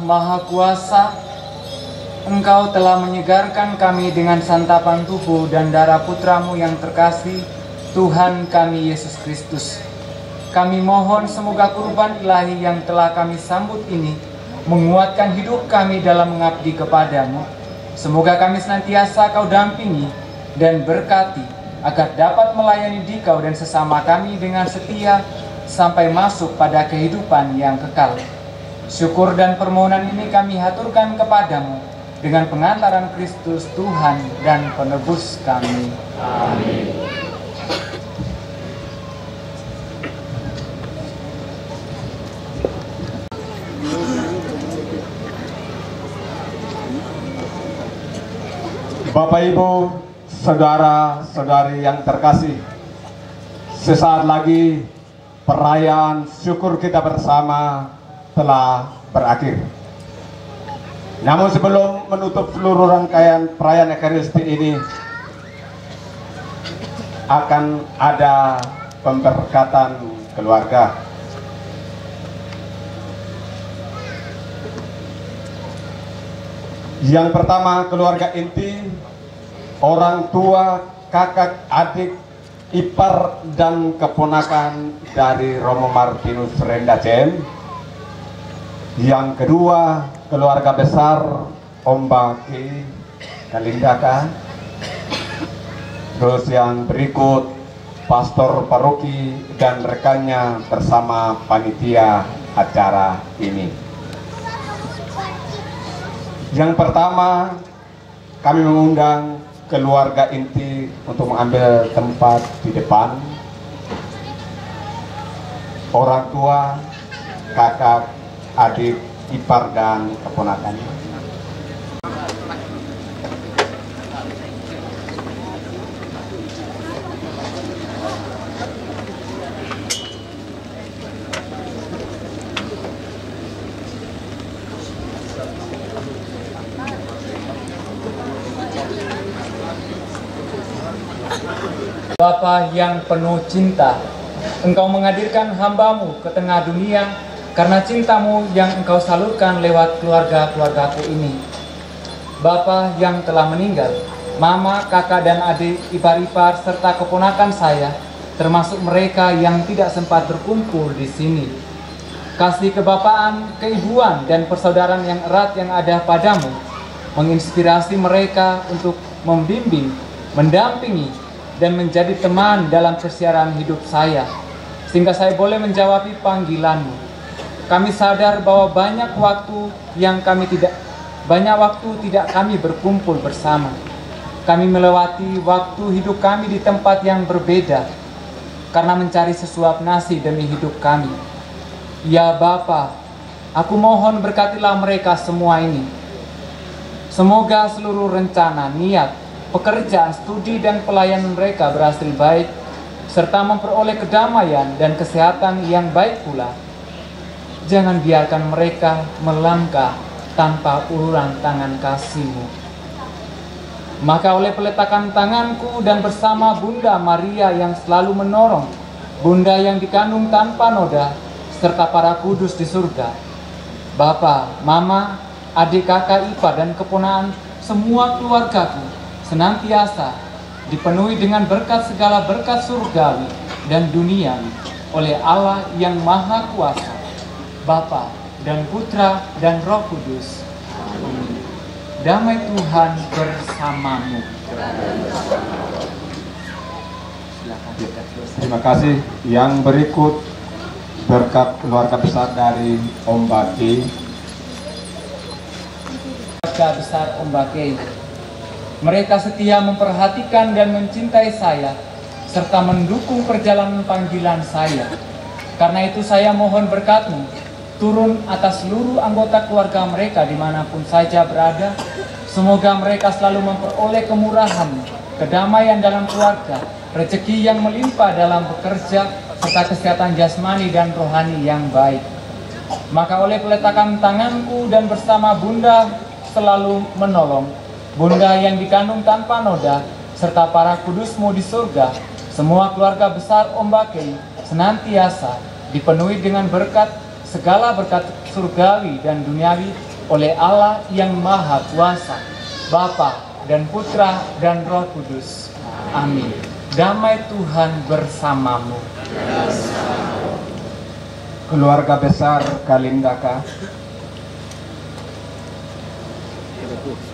Maha Kuasa, Engkau telah menyegarkan kami dengan santapan tubuh dan darah Putra-Mu yang terkasih, Tuhan kami Yesus Kristus. Kami mohon semoga kurban ilahi yang telah kami sambut ini menguatkan hidup kami dalam mengabdi kepadamu. Semoga kami senantiasa Kau dampingi dan berkati, agar dapat melayani Dikau dan sesama kami dengan setia sampai masuk pada kehidupan yang kekal. Syukur dan permohonan ini kami haturkan kepadamu dengan pengantaran Kristus Tuhan dan penebus kami. Amin. Bapak Ibu, saudara-saudari yang terkasih, sesaat lagi perayaan syukur kita bersama telah berakhir. Namun sebelum menutup seluruh rangkaian perayaan Ekaristi ini, akan ada pemberkatan keluarga. Yang pertama, keluarga inti, orang tua, kakak, adik, ipar, dan keponakan dari Romo Martinus Rendacem. Yang kedua, keluarga besar Om Baki Kalindaka. Terus yang berikut, pastor paroki dan rekannya bersama panitia acara ini. Yang pertama, kami mengundang keluarga inti untuk mengambil tempat di depan. Orang tua, kakak, adik, ipar, dan keponakan. Bapa yang penuh cinta, Engkau menghadirkan hamba-Mu ke tengah dunia karena cinta-Mu yang Engkau salurkan lewat keluarga-keluargaku ini. Bapa yang telah meninggal, mama, kakak, dan adik, ipar-ipar, serta keponakan saya, termasuk mereka yang tidak sempat berkumpul di sini. Kasih kebapaan, keibuan, dan persaudaraan yang erat yang ada padamu, menginspirasi mereka untuk membimbing, mendampingi, dan menjadi teman dalam persiaran hidup saya, sehingga saya boleh menjawab panggilan-Mu. Kami sadar bahwa banyak waktu tidak kami berkumpul bersama. Kami melewati waktu hidup kami di tempat yang berbeda, karena mencari sesuap nasi demi hidup kami. Ya Bapa, aku mohon berkatilah mereka semua ini. Semoga seluruh rencana, niat, pekerjaan, studi, dan pelayanan mereka berhasil baik, serta memperoleh kedamaian dan kesehatan yang baik pula. Jangan biarkan mereka melangkah tanpa uluran tangan kasih-Mu. Maka oleh peletakan tanganku dan bersama Bunda Maria yang selalu menolong, Bunda yang dikandung tanpa noda, serta para kudus di surga, Bapa, Mama, adik, kakak, ipar, dan keponakan semua keluargaku senantiasa dipenuhi dengan berkat segala berkat surgawi dan duniawi oleh Allah yang Maha Kuasa, Bapa dan Putra dan Roh Kudus. Amin. Damai Tuhan bersamamu. Terima kasih. Yang berikut berkat keluarga besar dari Om Baki. Keluarga besar Om Baki. Mereka setia memperhatikan dan mencintai saya, serta mendukung perjalanan panggilan saya. Karena itu saya mohon berkat-Mu turun atas seluruh anggota keluarga mereka dimanapun saja berada. Semoga mereka selalu memperoleh kemurahan, kedamaian dalam keluarga, rezeki yang melimpah dalam bekerja, serta kesehatan jasmani dan rohani yang baik. Maka oleh peletakan tanganku dan bersama Bunda selalu menolong, Bunda yang dikandung tanpa noda, serta para kudus-Mu di surga, semua keluarga besar Om Baki senantiasa dipenuhi dengan berkat, segala berkat surgawi dan duniawi oleh Allah yang Maha Kuasa, Bapa dan Putra dan Roh Kudus. Amin. Damai Tuhan bersamamu. Keluarga besar Kalindaka.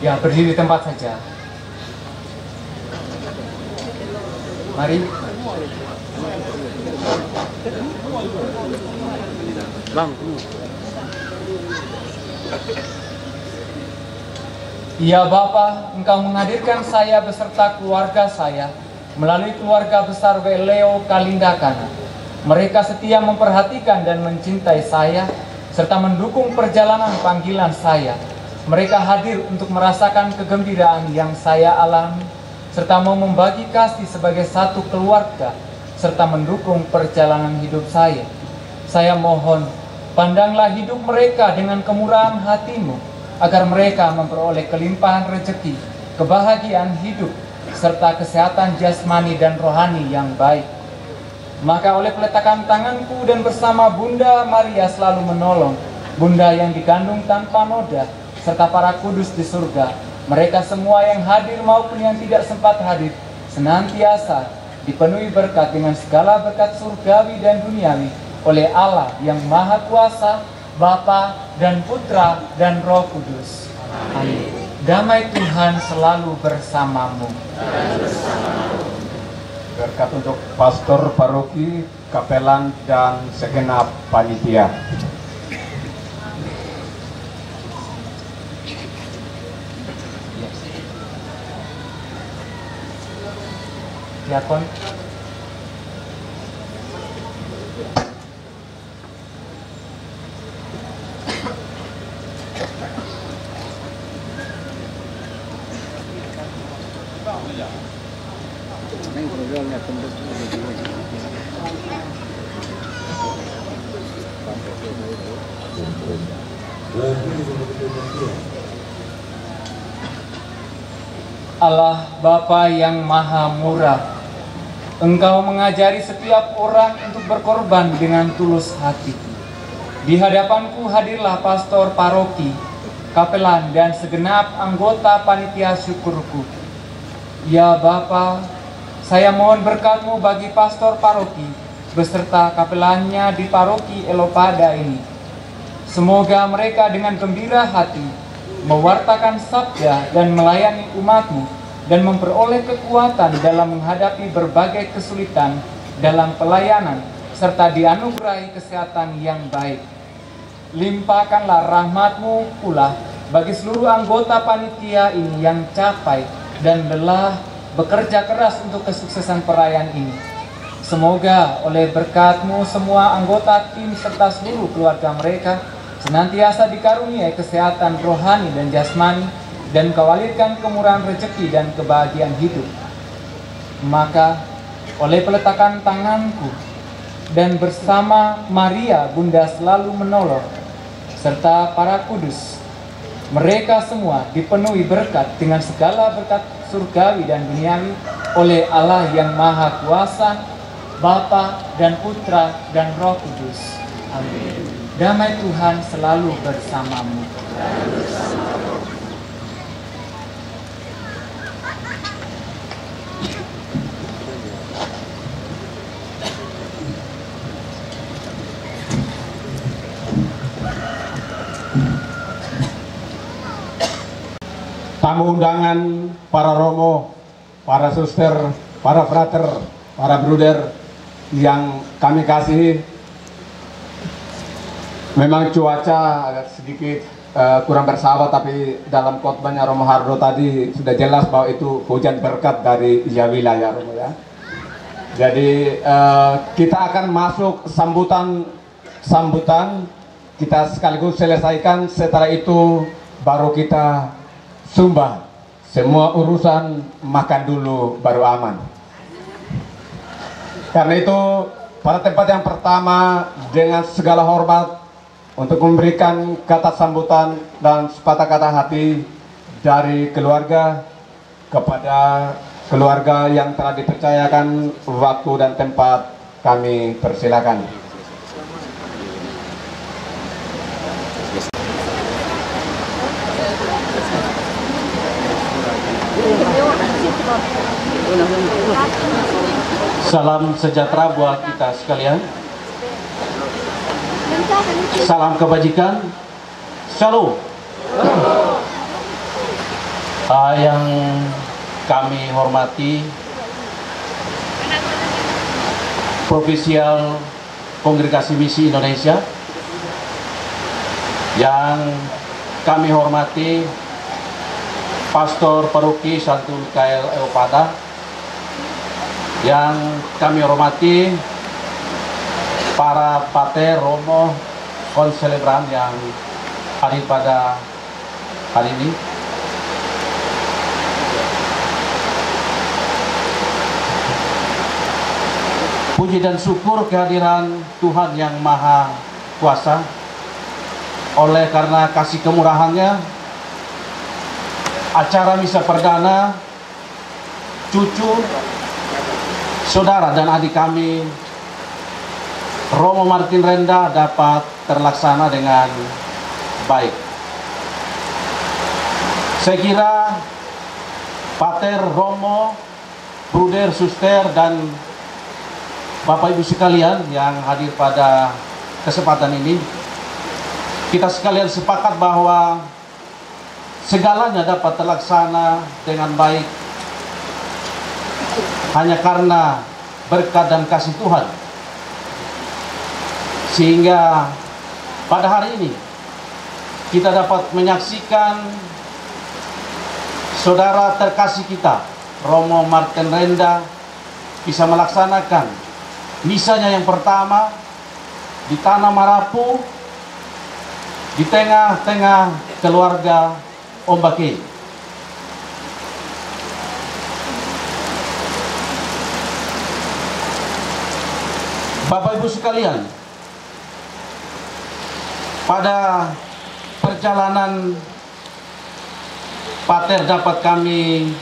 Ya, berdiri di tempat saja. Mari. Bang. Ya Bapa, Engkau menghadirkan saya beserta keluarga saya melalui keluarga besar Leo Kalindakana. Mereka setia memperhatikan dan mencintai saya serta mendukung perjalanan panggilan saya. Mereka hadir untuk merasakan kegembiraan yang saya alami serta mau membagi kasih sebagai satu keluarga serta mendukung perjalanan hidup saya. Saya mohon, pandanglah hidup mereka dengan kemurahan hati-Mu, agar mereka memperoleh kelimpahan rezeki, kebahagiaan hidup, serta kesehatan jasmani dan rohani yang baik. Maka oleh peletakan tanganku dan bersama Bunda Maria selalu menolong, Bunda yang dikandung tanpa noda, serta para kudus di surga, mereka semua yang hadir maupun yang tidak sempat hadir, senantiasa dipenuhi berkat dengan segala berkat surgawi dan duniawi oleh Allah yang Maha Kuasa, Bapa dan Putra dan Roh Kudus. Amin. Damai Tuhan selalu bersamamu. Berkat untuk pastor paroki, kapelan, dan segenap panitia. Diakon. Allah Bapa yang Maha Murah, Engkau mengajari setiap orang untuk berkorban dengan tulus hati. Di hadapanku hadirlah pastor paroki, kapelan, dan segenap anggota panitia syukurku. Ya Bapa, saya mohon berkat-Mu bagi pastor paroki beserta kapelannya di paroki Elopada ini. Semoga mereka dengan gembira hati mewartakan sabda dan melayani umat-Mu dan memperoleh kekuatan dalam menghadapi berbagai kesulitan dalam pelayanan serta dianugerahi kesehatan yang baik. Limpahkanlah rahmat-Mu pula bagi seluruh anggota panitia ini yang capek dan lelah bekerja keras untuk kesuksesan perayaan ini. Semoga oleh berkat-Mu semua anggota tim serta seluruh keluarga mereka senantiasa dikaruniai kesehatan rohani dan jasmani, dan Kau alirkan kemurahan rezeki dan kebahagiaan hidup. Maka oleh peletakan tanganku dan bersama Maria Bunda selalu menolong, serta para kudus, mereka semua dipenuhi berkat dengan segala berkat surgawi dan duniawi oleh Allah yang Maha Kuasa, Bapa dan Putra dan Roh Kudus. Amin. Damai Tuhan selalu bersamamu. Tamu undangan, para romo, para suster, para frater, para bruder yang kami kasihi. Memang cuaca agak sedikit kurang bersahabat, tapi dalam khotbahnya Romo Hardo tadi sudah jelas bahwa itu hujan berkat dari Yahweh ya Romo ya. Jadi kita akan masuk sambutan kita sekaligus selesaikan, setelah itu baru kita sumbah. Semua urusan makan dulu baru aman. Karena itu pada tempat yang pertama dengan segala hormat untuk memberikan kata sambutan dan sepatah kata hati dari keluarga kepada keluarga yang telah dipercayakan waktu dan tempat, kami persilakan. Salam sejahtera buat kita sekalian. Salam kebajikan. Shalom. Yang kami hormati Provisial Kongregasi Misi Indonesia, yang kami hormati Pastor Paroki Santo Mikael Eopada, yang kami hormati para pater, romo, konselebran yang hadir pada hari ini. Puji dan syukur kehadiran Tuhan yang Maha Kuasa. Oleh karena kasih kemurahannya, acara misa perdana cucu, saudara dan adik kami Romo Martin Renda dapat terlaksana dengan baik. Saya kira pater, romo, bruder, suster, dan Bapak Ibu sekalian yang hadir pada kesempatan ini, kita sekalian sepakat bahwa segalanya dapat terlaksana dengan baik hanya karena berkat dan kasih Tuhan. Sehingga pada hari ini kita dapat menyaksikan saudara terkasih kita, Romo Martin Renda, bisa melaksanakan misanya yang pertama di Tanah Marapu, di tengah-tengah keluarga Ombake. Bapak Ibu sekalian, pada perjalanan pater dapat kami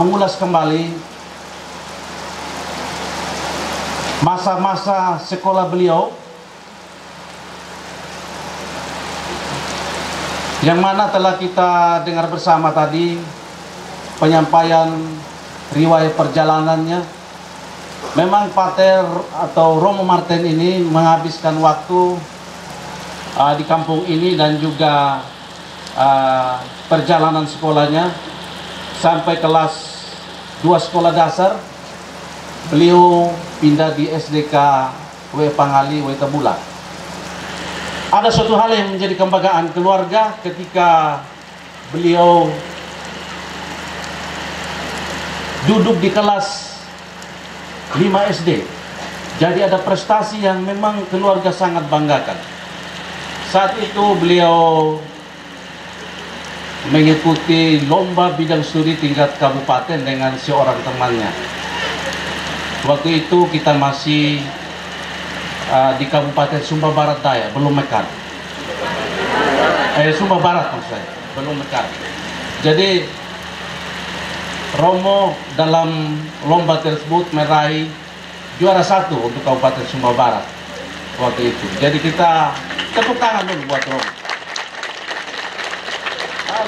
mengulas kembali masa-masa sekolah beliau, yang mana telah kita dengar bersama tadi penyampaian riwayat perjalanannya. Memang pater atau Romo Martin ini menghabiskan waktu di kampung ini dan juga perjalanan sekolahnya sampai kelas 2 sekolah dasar. Beliau pindah di SDK W Pangali, W Tabula. Ada suatu hal yang menjadi kebanggaan keluarga ketika beliau duduk di kelas 5 SD. Jadi ada prestasi yang memang keluarga sangat banggakan. Saat itu beliau mengikuti lomba bidang studi tingkat kabupaten dengan seorang temannya. Waktu itu kita masih di Kabupaten Sumba Barat Daya, belum Mekar. Sumba Barat maksud saya, belum Mekar. Jadi Romo dalam lomba tersebut meraih juara 1 untuk Kabupaten Sumba Barat waktu itu. Jadi kita tepuk tangan dulu buat Romo.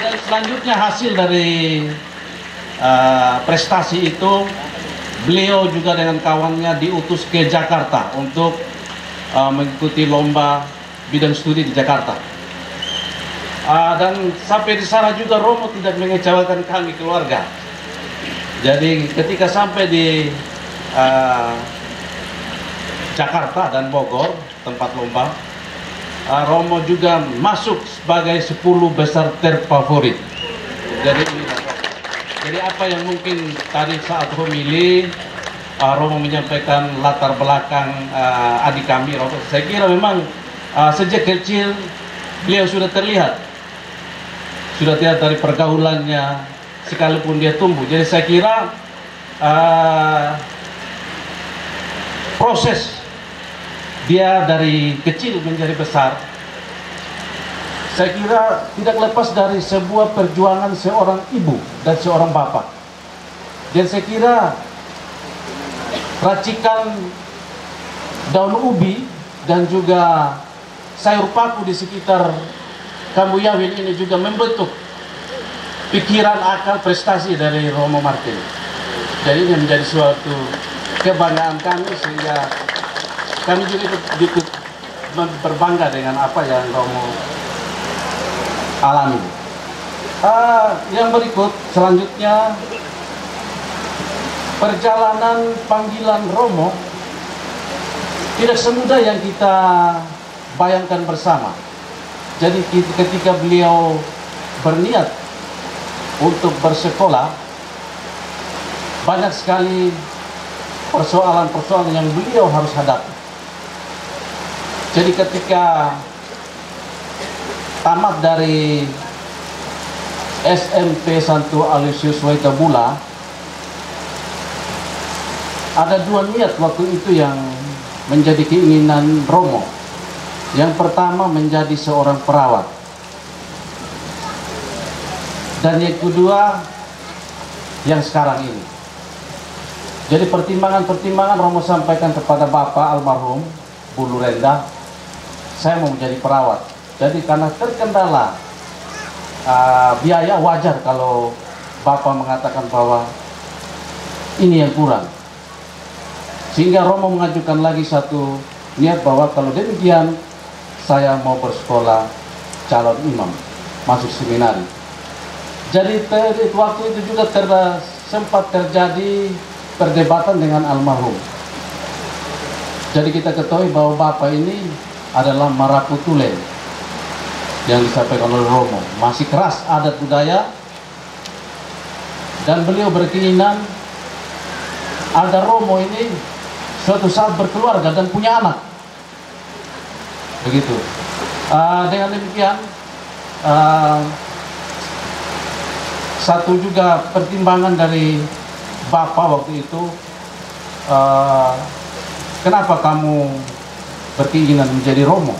Dan selanjutnya hasil dari prestasi itu, beliau juga dengan kawannya diutus ke Jakarta untuk mengikuti lomba bidang studi di Jakarta. Dan sampai di sana juga Romo tidak mengecewakan kami keluarga. Jadi ketika sampai di Jakarta dan Bogor tempat lomba, Romo juga masuk sebagai 10 besar terfavorit. Jadi apa yang mungkin tadi saat homili Romo menyampaikan latar belakang adik kami, Romo, saya kira memang sejak kecil beliau sudah terlihat dari pergaulannya sekalipun dia tumbuh. Jadi saya kira proses dia dari kecil menjadi besar, saya kira tidak lepas dari sebuah perjuangan seorang ibu dan seorang bapak. Dan saya kira racikan daun ubi dan juga sayur paku di sekitar Kambuyawin ini juga membentuk pikiran, akal, prestasi dari Romo Martin. Jadi ini menjadi suatu kebanggaan kami, sehingga kami juga ikut berbangga dengan apa yang Romo alami. Yang berikut selanjutnya, perjalanan panggilan Romo tidak semudah yang kita bayangkan bersama. Jadi ketika beliau berniat untuk bersekolah, banyak sekali persoalan-persoalan yang beliau harus hadapi. Jadi ketika tamat dari SMP Santo Aloysius Waitabula, ada dua niat waktu itu yang menjadi keinginan Romo. Yang pertama, menjadi seorang perawat, dan yang kedua yang sekarang ini. Jadi pertimbangan-pertimbangan Romo sampaikan kepada Bapak almarhum Bulu Rendah, saya mau menjadi perawat. Jadi karena terkendala biaya, wajar kalau Bapak mengatakan bahwa ini yang kurang. Sehingga Romo mengajukan lagi satu niat bahwa kalau demikian saya mau bersekolah calon imam, masuk seminari. Jadi waktu itu juga sempat terjadi perdebatan dengan almarhum. Jadi kita ketahui bahwa Bapak ini adalah maraputulen yang disampaikan oleh Romo, masih keras adat budaya, dan beliau berkeinginan agar Romo ini suatu saat berkeluarga dan punya anak. Begitu. Dengan demikian, satu juga pertimbangan dari Bapak waktu itu, kenapa kamu berkeinginan menjadi Romo?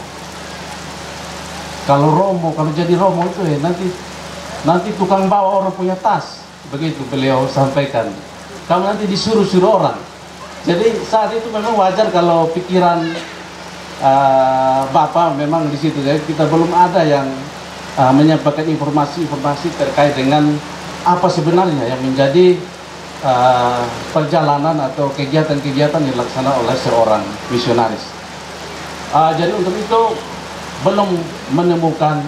Kalau jadi Romo itu nanti tukang bawa orang punya tas. Begitu beliau sampaikan. Kamu nanti disuruh-suruh orang. Jadi saat itu memang wajar kalau pikiran Bapak memang di situ. Jadi kita belum ada yang menyampaikan informasi-informasi terkait dengan apa sebenarnya yang menjadi perjalanan atau kegiatan-kegiatan yang dilaksanakan oleh seorang misionaris. Jadi untuk itu belum menemukan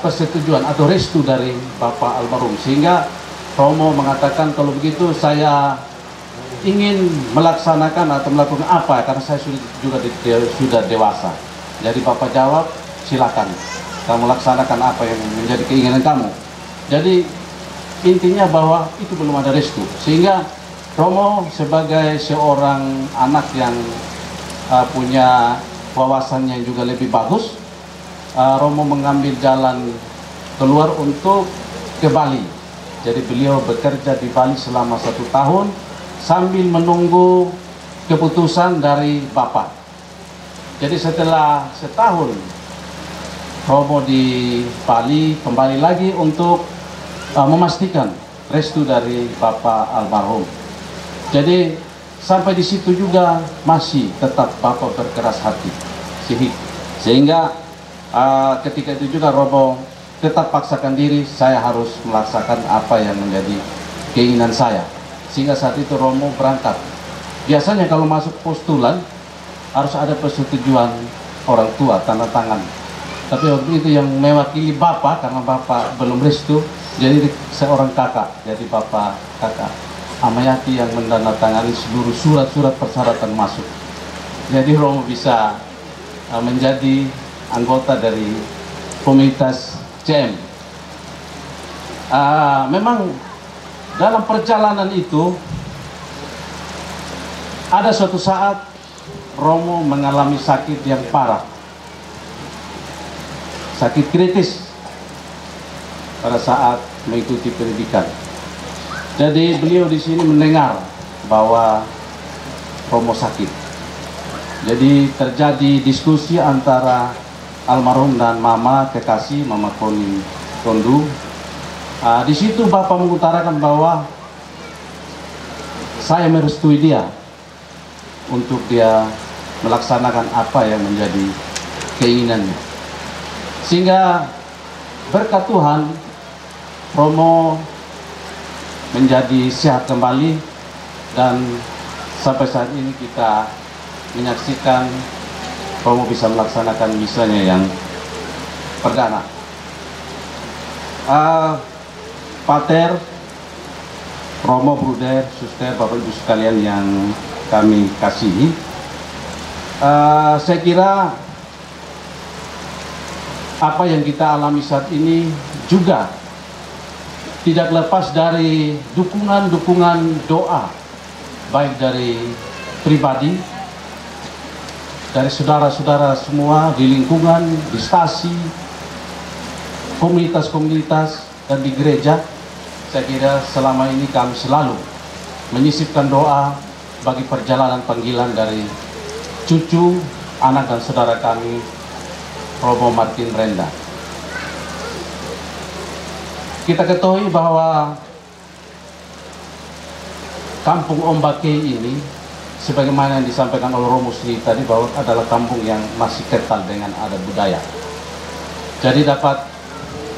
persetujuan atau restu dari Bapak almarhum, sehingga Romo mengatakan kalau begitu saya ingin melaksanakan atau melakukan apa, karena saya sudah dewasa. Jadi Bapak jawab, silakan kamu laksanakan apa yang menjadi keinginan kamu. Jadi intinya bahwa itu belum ada restu, sehingga Romo sebagai seorang anak yang punya wawasan yang juga lebih bagus, Romo mengambil jalan keluar untuk ke Bali. Jadi beliau bekerja di Bali selama 1 tahun sambil menunggu keputusan dari Bapak. Jadi setelah setahun Romo di Bali, kembali lagi untuk memastikan restu dari Bapak almarhum. Jadi sampai di situ juga masih tetap Bapak berkeras hati, sehingga ketika itu juga Romo tetap paksakan diri, saya harus melaksanakan apa yang menjadi keinginan saya. Sehingga saat itu Romo berangkat. Biasanya kalau masuk postulan harus ada persetujuan orang tua, tanda tangan. Tapi waktu itu yang mewakili Bapak, karena Bapak belum restu, jadi seorang kakak, jadi Bapak kakak Amayati yang menandatangani seluruh surat-surat persyaratan masuk. Jadi Romo bisa menjadi anggota dari komunitas CM. Memang dalam perjalanan itu ada suatu saat Romo mengalami sakit yang parah, sakit kritis pada saat mengikuti pendidikan. Jadi beliau di sini mendengar bahwa Romo sakit. Jadi terjadi diskusi antara almarhum dan Mama kekasih, Mama Koni Tondu. Di situ Bapak mengutarakan bahwa saya merestui dia untuk dia melaksanakan apa yang menjadi keinginannya. Sehingga berkat Tuhan, Romo menjadi sehat kembali, dan sampai saat ini kita menyaksikan Romo bisa melaksanakan misanya yang perdana. Pater, Romo, Bruder, Suster, Bapak Ibu sekalian yang kami kasihi, saya kira apa yang kita alami saat ini juga tidak lepas dari dukungan doa, baik dari pribadi, dari saudara-saudara semua di lingkungan, di stasi, komunitas-komunitas, dan di gereja. Saya kira selama ini kami selalu menyisipkan doa bagi perjalanan panggilan dari cucu, anak, dan saudara kami, Romo Martin Renda. Kita ketahui bahwa kampung Ombakei ini, sebagaimana yang disampaikan oleh Romo Sri tadi, bahwa adalah kampung yang masih kental dengan adat budaya. Jadi dapat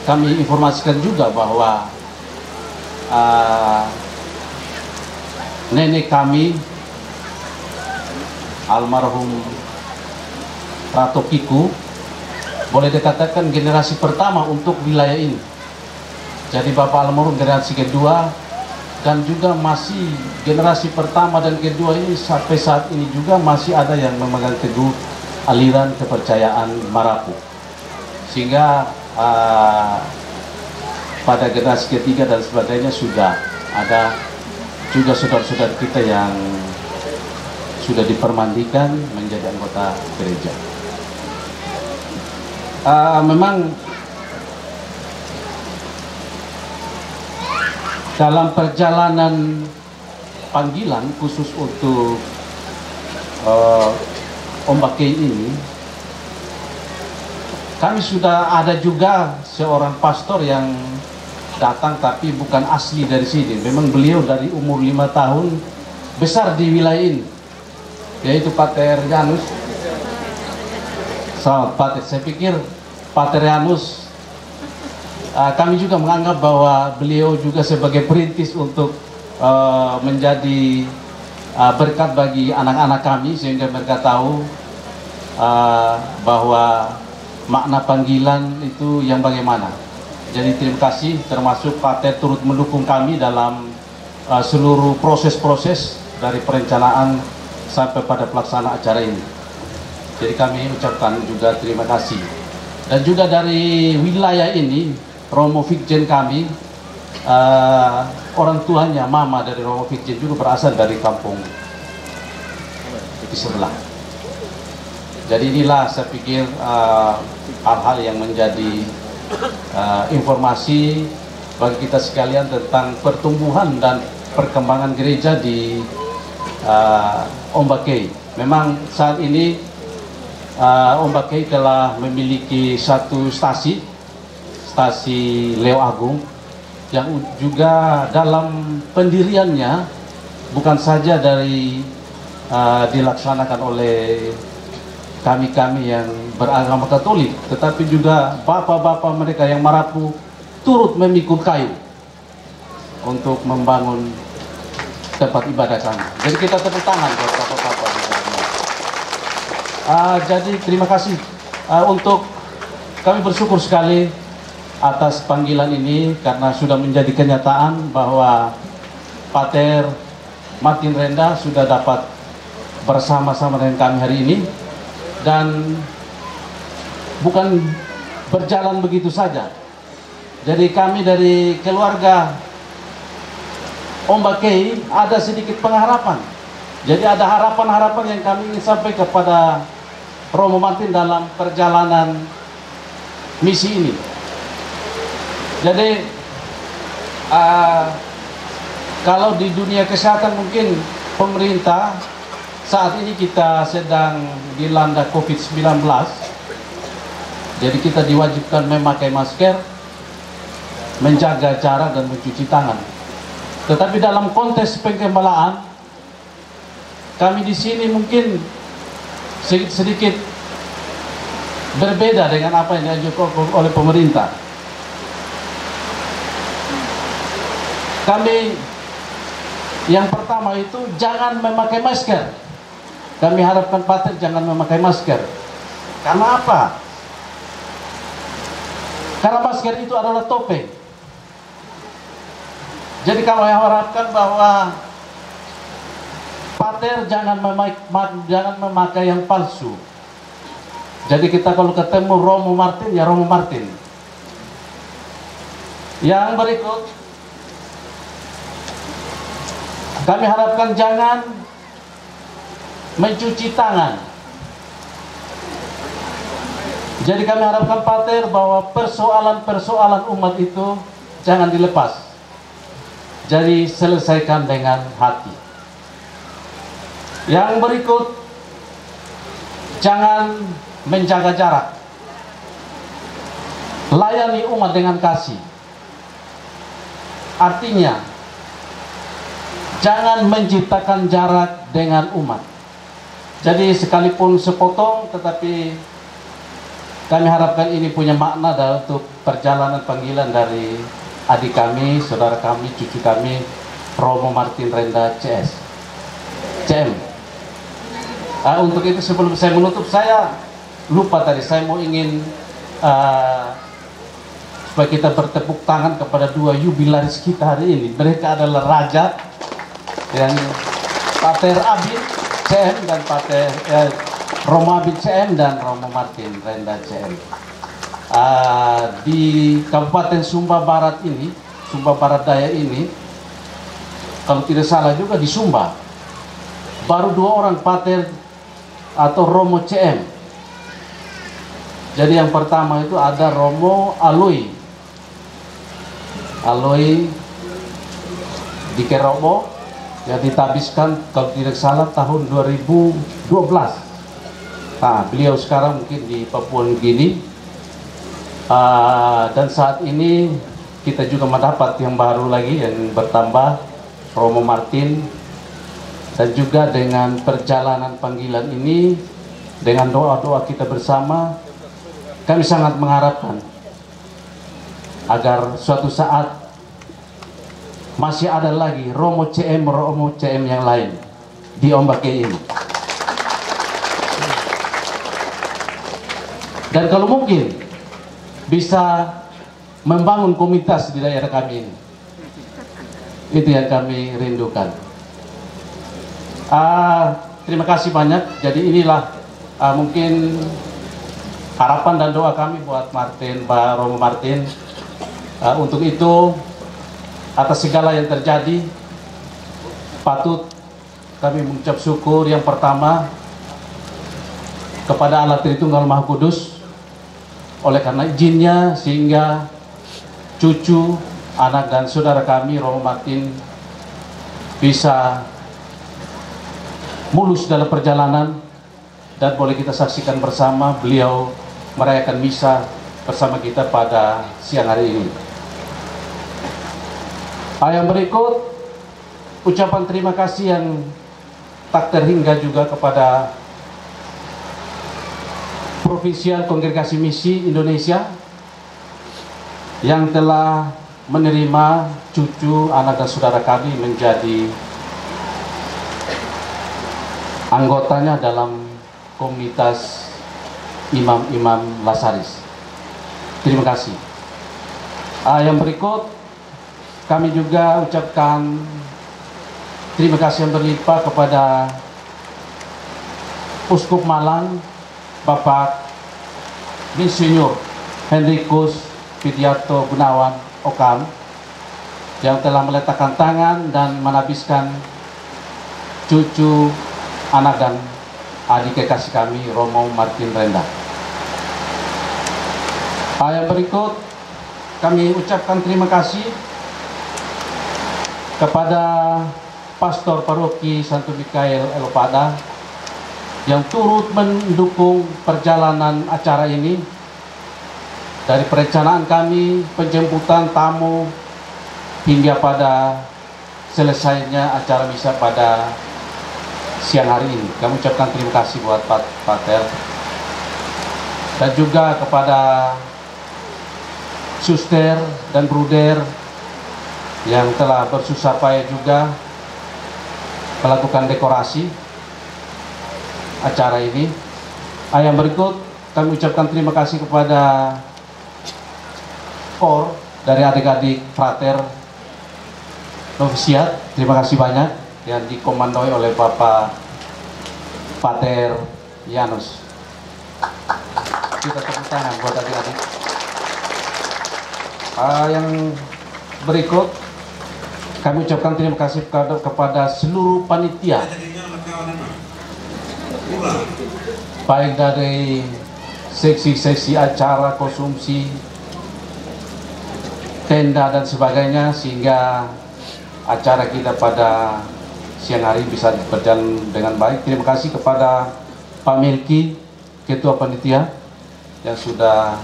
kami informasikan juga bahwa nenek kami, almarhum Rato Kiku, boleh dikatakan generasi pertama untuk wilayah ini. Jadi Bapak almarhum generasi kedua, dan juga masih generasi pertama dan kedua ini sampai saat ini juga masih ada yang memegang teguh aliran kepercayaan Marapu. Sehingga pada generasi ketiga dan sebagainya sudah ada juga saudara-saudara kita yang sudah dipermandikan menjadi anggota gereja. Memang dalam perjalanan panggilan khusus untuk Ombakei ini, kami sudah ada juga seorang pastor yang datang tapi bukan asli dari sini. Memang beliau dari umur 5 tahun besar di wilayah ini, yaitu Pater Janus. Selamat Pater. Saya pikir Pater Janus, kami juga menganggap bahwa beliau juga sebagai perintis untuk menjadi berkat bagi anak-anak kami, sehingga mereka tahu bahwa makna panggilan itu yang bagaimana. Jadi terima kasih, termasuk Pater turut mendukung kami dalam seluruh proses-proses dari perencanaan sampai pada pelaksanaan acara ini. Jadi kami ucapkan juga terima kasih. Dan juga dari wilayah ini, Romo Vikjen kami, orang tuanya, mama dari Romo Vikjen juga berasal dari kampung di sebelah. Jadi inilah saya pikir hal-hal yang menjadi informasi bagi kita sekalian tentang pertumbuhan dan perkembangan gereja di Ombakei. Memang saat ini Ombakei telah memiliki satu stasi Leo Agung, yang juga dalam pendiriannya bukan saja dari dilaksanakan oleh kami-kami yang beragama Katolik, tetapi juga bapak-bapak mereka yang Marapu turut memikul kayu untuk membangun tempat ibadah kami. Jadi kita tepuk tangan buat bapak-bapak. Jadi terima kasih untuk kami bersyukur sekali atas panggilan ini, karena sudah menjadi kenyataan bahwa Pater Martin Renda sudah dapat bersama-sama dengan kami hari ini, dan bukan berjalan begitu saja. Jadi kami dari keluarga Ombakei ada sedikit pengharapan. Jadi ada harapan-harapan yang kami ingin sampaikan kepada Romo Martin dalam perjalanan misi ini. Jadi kalau di dunia kesehatan mungkin pemerintah saat ini kita sedang dilanda COVID-19, jadi kita diwajibkan memakai masker, menjaga jarak, dan mencuci tangan. Tetapi dalam konteks pengembalaan, kami di sini mungkin sedikit berbeda dengan apa yang diajukan oleh pemerintah. kami yang pertama itu jangan memakai masker. Kami harapkan pater jangan memakai masker. Karena apa? Karena masker itu adalah topeng. Jadi kami harapkan bahwa pater jangan memakai yang palsu. Jadi kita kalau ketemu Romo Martin, ya Romo Martin. Yang berikut, kami harapkan jangan mencuci tangan. Jadi kami harapkan pater bahwa persoalan-persoalan umat itu jangan dilepas. Jadi selesaikan dengan hati. Yang berikut, jangan menjaga jarak. Layani umat dengan kasih. Artinya, jangan menciptakan jarak dengan umat. Jadi sekalipun sepotong, tetapi kami harapkan ini punya makna untuk perjalanan panggilan dari adik kami, saudara kami, cucu kami, Romo Martin Renda CM. Untuk itu sebelum saya menutup, saya lupa tadi, saya mau ingin supaya kita bertepuk tangan kepada dua jubilaris kita hari ini. Mereka adalah raja yang Pater Abid CM dan Pater Romo Abid CM dan Romo Martin Renda CM. Di Kabupaten Sumba Barat ini, Sumba Barat Daya ini, kalau tidak salah juga di Sumba, baru 2 orang Pater atau Romo CM. Jadi yang pertama itu ada Romo Aloi di Kerobo, yang ditabiskan kalau tidak salah tahun 2012. Nah, beliau sekarang mungkin di Papua Nugini. Dan saat ini kita juga mendapat yang baru lagi yang bertambah, Romo Martin. Dan juga dengan perjalanan panggilan ini, dengan doa-doa kita bersama, kami sangat mengharapkan agar suatu saat masih ada lagi Romo CM yang lain di Ombake ini. Dan kalau mungkin bisa membangun komunitas di daerah kami ini. Itu yang kami rindukan. Terima kasih banyak. Jadi inilah mungkin harapan dan doa kami buat Pak Romo Martin. Untuk itu, atas segala yang terjadi, patut kami mengucap syukur yang pertama kepada Allah Tritunggal Maha Kudus, oleh karena izinnya sehingga cucu, anak dan saudara kami Romo Martin bisa mulus dalam perjalanan, dan boleh kita saksikan bersama beliau merayakan misa bersama kita pada siang hari ini. Yang berikut, ucapan terima kasih yang tak terhingga juga kepada Provisial Kongregasi Misi Indonesia yang telah menerima cucu, anak dan saudara kami menjadi anggotanya dalam komunitas imam-imam Lasaris. Terima kasih. Yang berikut, kami juga ucapkan terima kasih yang berlimpah kepada Uskup Malang, Bapak Insinyur Henrikus Widiarto Gunawan Okam, yang telah meletakkan tangan dan menabiskan cucu, anak dan adik kekasih kami Romo Martin Renda. Yang berikut, kami ucapkan terima kasih kepada Pastor Paroki Santo Mikael Elopada yang turut mendukung perjalanan acara ini, dari perencanaan kami, penjemputan tamu, hingga pada selesainya acara misa pada siang hari ini. Kami ucapkan terima kasih buat Pater, dan juga kepada suster dan bruder yang telah bersusah payah juga melakukan dekorasi acara ini. Yang berikut kami ucapkan terima kasih kepada KOR dari adik-adik Frater Novisiat. Terima kasih banyak yang dikomandoi oleh Bapak Pater Yanus. Kita tepuk tangan buat adik-adik. Yang berikut kami ucapkan terima kasih kepada seluruh panitia, baik dari seksi-seksi acara, konsumsi, tenda dan sebagainya, sehingga acara kita pada siang hari bisa berjalan dengan baik. Terima kasih kepada Pak Melki, Ketua Panitia, yang sudah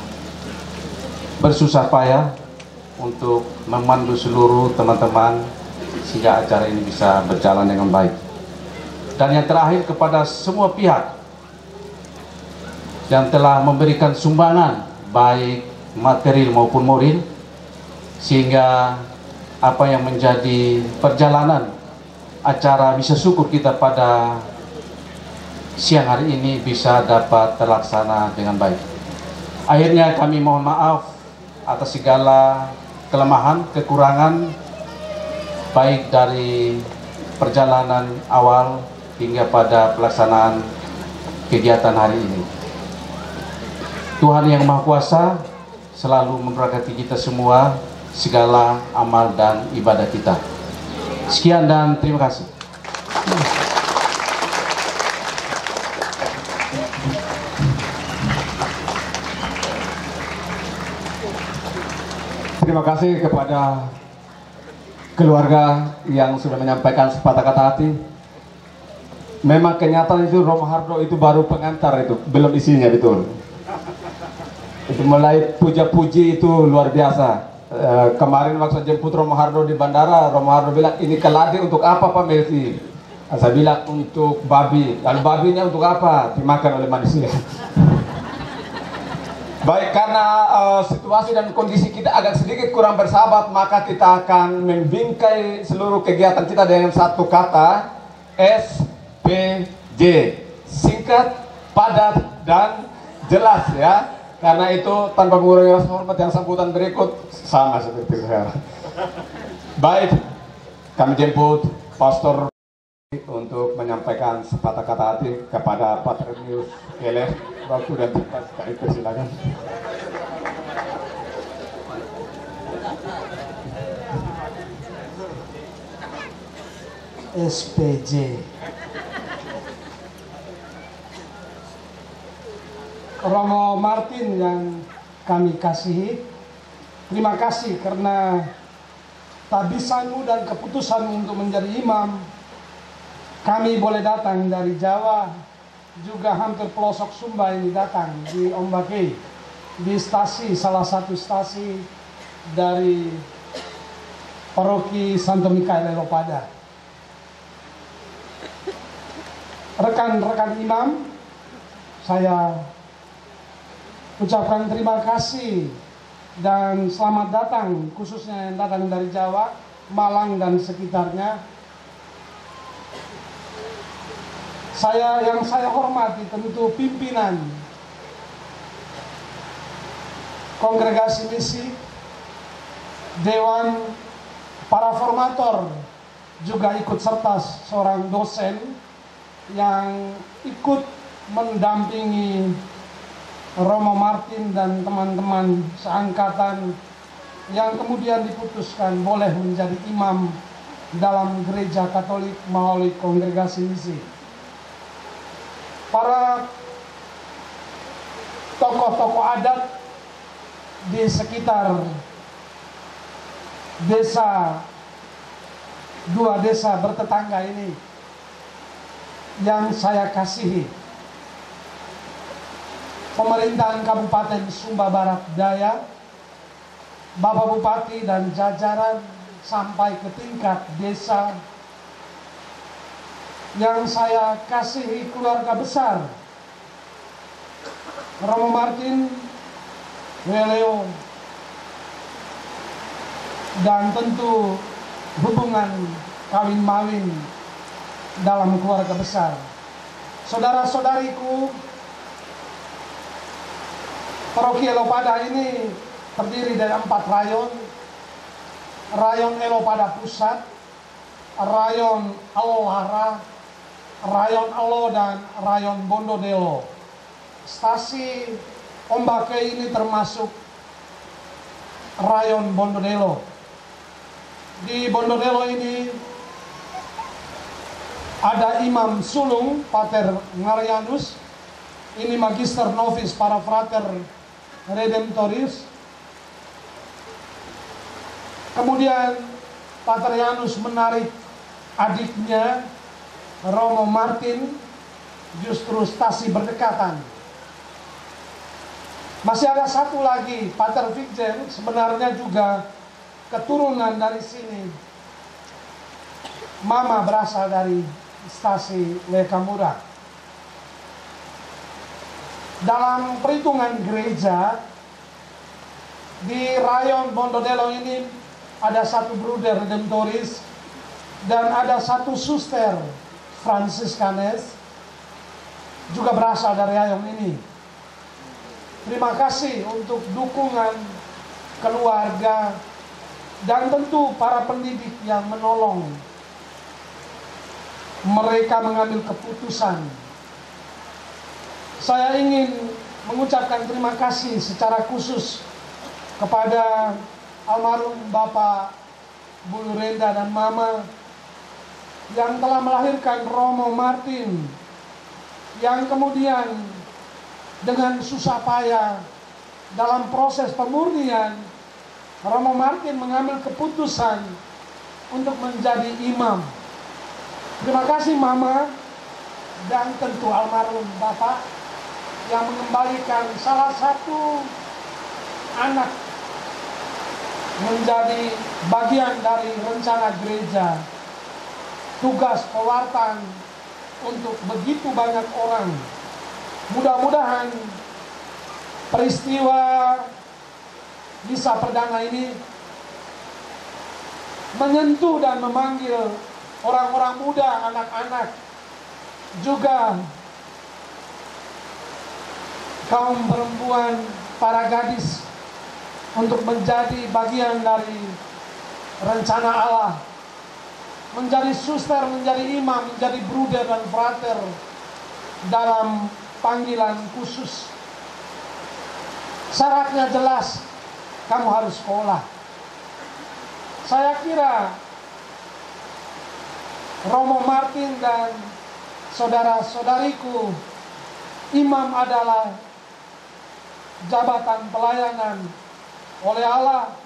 bersusah payah untuk memandu seluruh teman-teman sehingga acara ini bisa berjalan dengan baik. Dan yang terakhir, kepada semua pihak yang telah memberikan sumbangan baik material maupun moral, sehingga apa yang menjadi perjalanan acara Misa Syukur kita pada siang hari ini bisa dapat terlaksana dengan baik. Akhirnya kami mohon maaf atas segala kelemahan, kekurangan, baik dari perjalanan awal hingga pada pelaksanaan kegiatan hari ini. Tuhan yang Maha Kuasa selalu memberkati kita semua, segala amal dan ibadah kita. Sekian dan terima kasih. Terima kasih kepada keluarga yang sudah menyampaikan sepatah kata hati. Memang kenyataan itu Romo Hardo itu baru pengantar, itu belum isinya, betul. Itu mulai puja-puji itu luar biasa. Kemarin waktu jemput Romo Hardo di bandara, Romo Hardo bilang, ini keladi untuk apa Pak Melki? Saya bilang untuk babi. Lalu babinya untuk apa? Dimakan oleh manusia. Baik, karena situasi dan kondisi kita agak sedikit kurang bersahabat, maka kita akan membingkai seluruh kegiatan kita dengan satu kata, SPJ. Singkat, padat, dan jelas ya. Karena itu tanpa mengurangi rasa hormat, yang sambutan berikut sama seperti saya. Baik, kami jemput Pastor untuk menyampaikan sepatah kata hati kepada Pater News Keller. Waktu dan tempat kami persilakan. SPJ. Romo Martin yang kami kasihi, terima kasih karena tabisanmu dan keputusanmu untuk menjadi imam. Kami boleh datang dari Jawa, juga hampir pelosok Sumba ini datang di Ombake, di stasi, salah satu stasi dari Paroki Santo Mikael Elopada. Rekan-rekan imam, saya ucapkan terima kasih dan selamat datang, khususnya yang datang dari Jawa, Malang dan sekitarnya. Yang saya hormati tentu pimpinan Kongregasi Misi, Dewan, para formator, juga ikut serta seorang dosen yang ikut mendampingi Romo Martin dan teman-teman seangkatan yang kemudian diputuskan boleh menjadi imam dalam gereja Katolik melalui Kongregasi Misi. Para tokoh-tokoh adat di sekitar desa, dua desa bertetangga ini yang saya kasihi. Pemerintahan Kabupaten Sumba Barat Daya, Bapak Bupati dan jajaran sampai ke tingkat desa, yang saya kasihi keluarga besar Romo Martin, Weleo, dan tentu hubungan kawin-mawin dalam keluarga besar. Saudara-saudariku, Paroki Elopada ini terdiri dari 4 rayon. Rayon Elopada Pusat, Rayon Alolara, Rayon Alo, dan Rayon Bondodelo. Stasi Ombake ini termasuk Rayon Bondodelo. Di Bondodelo ini ada Imam Sulung, Pater Marianus. Ini Magister Novis para Frater Redemptoris. Kemudian Pater Janus menarik adiknya Romo Martin, justru stasi berdekatan. Masih ada satu lagi, Pater Viggen, sebenarnya juga keturunan dari sini. Mama berasal dari stasi Lekamura. Dalam perhitungan gereja, di rayon Bondodelo ini ada satu bruder Redemptoris dan ada satu suster Fransiskanes, juga berasal dari rayon ini. Terima kasih untuk dukungan keluarga dan tentu para pendidik yang menolong mereka mengambil keputusan. Saya ingin mengucapkan terima kasih secara khusus kepada almarhum Bapak Bulu Renda dan Mama yang telah melahirkan Romo Martin, yang kemudian dengan susah payah dalam proses pemurnian Romo Martin mengambil keputusan untuk menjadi imam. Terima kasih Mama dan tentu almarhum Bapak yang mengembalikan salah satu anak menjadi bagian dari rencana gereja, tugas pewartaan untuk begitu banyak orang. Mudah-mudahan peristiwa misa perdana ini menyentuh dan memanggil orang-orang muda, anak-anak, juga kaum perempuan, para gadis, untuk menjadi bagian dari rencana Allah, menjadi suster, menjadi imam, menjadi bruder dan frater dalam panggilan khusus. Syaratnya jelas, kamu harus sekolah. Saya kira Romo Martin dan saudara-saudariku, imam adalah jabatan pelayanan oleh Allah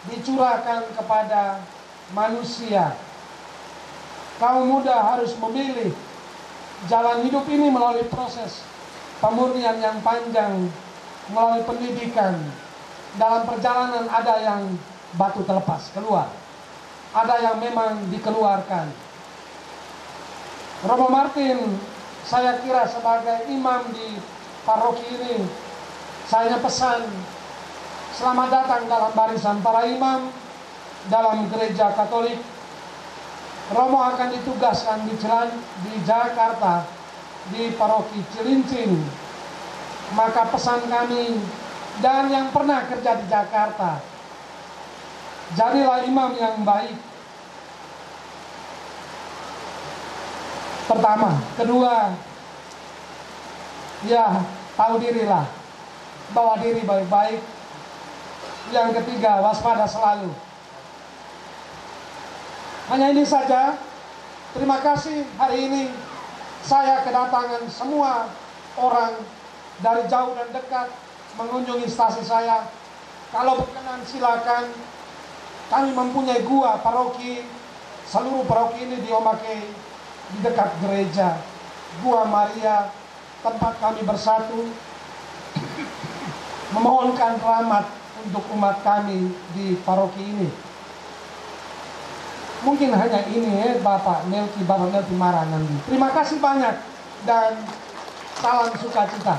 dicurahkan kepada manusia. Kaum muda harus memilih jalan hidup ini melalui proses pemurnian yang panjang, melalui pendidikan. Dalam perjalanan ada yang batu terlepas keluar, ada yang memang dikeluarkan. Romo Martin, saya kira sebagai imam di paroki ini, saya pesan, selamat datang dalam barisan para imam dalam gereja Katolik. Romo akan ditugaskan di Jakarta, di paroki Cilincing. Maka pesan kami dan yang pernah kerja di Jakarta, jadilah imam yang baik. Pertama, kedua, ya tahu dirilah, bawa diri baik-baik. Yang ketiga, waspada selalu. Hanya ini saja. Terima kasih hari ini saya kedatangan semua orang dari jauh dan dekat mengunjungi stasi saya. Kalau berkenan silakan. Kami mempunyai gua paroki, seluruh paroki ini diombake di dekat gereja. Gua Maria, tempat kami bersatu memohonkan rahmat untuk umat kami di paroki ini. Mungkin hanya ini Bapak Melki Maranandi. Terima kasih banyak dan salam sukacita.